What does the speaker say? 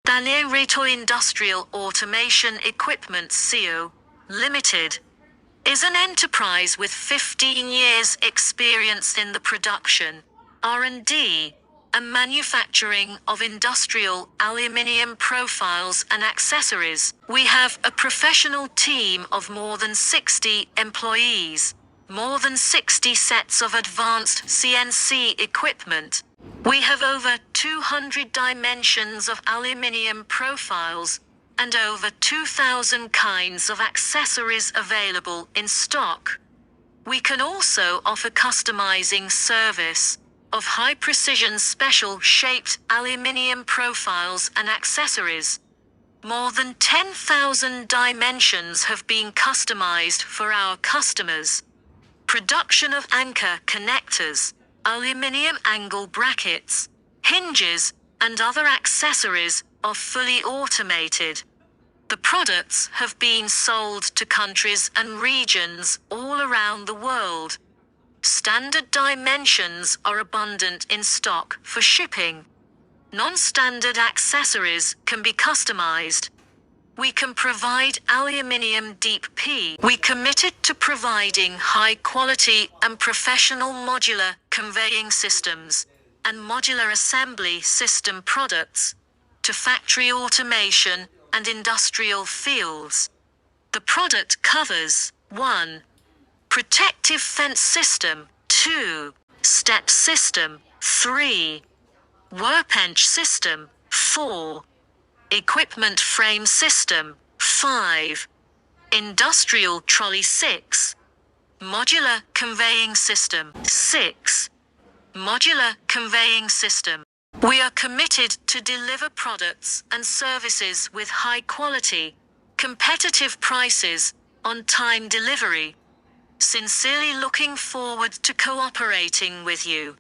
Reto Industrial Automation Equipment Co. Limited is an enterprise with 15 years experience in the production, R&D, and manufacturing of industrial aluminium profiles and accessories. We have a professional team of more than 60 employees, more than 60 sets of advanced CNC equipment. We have over 200 dimensions of aluminium profiles and over 2,000 kinds of accessories available in stock. We can also offer customizing service of high-precision special-shaped aluminium profiles and accessories. More than 10,000 dimensions have been customized for our customers. Production of anchor connectors, aluminium angle brackets, hinges, and other accessories are fully automated. The products have been sold to countries and regions all around the world. Standard dimensions are abundant in stock for shipping. Non-standard accessories can be customized. We can provide aluminium deep P. We committed to providing high quality and professional modular conveying systems and modular assembly system products to factory automation and industrial fields. The product covers 1. Protective fence system, 2. Step system, 3. Workbench system, 4. Equipment frame system, 5. Industrial trolley 6. Modular conveying system, 6. Modular conveying system. We are committed to deliver products and services with high quality, competitive prices, on-time delivery. Sincerely looking forward to cooperating with you.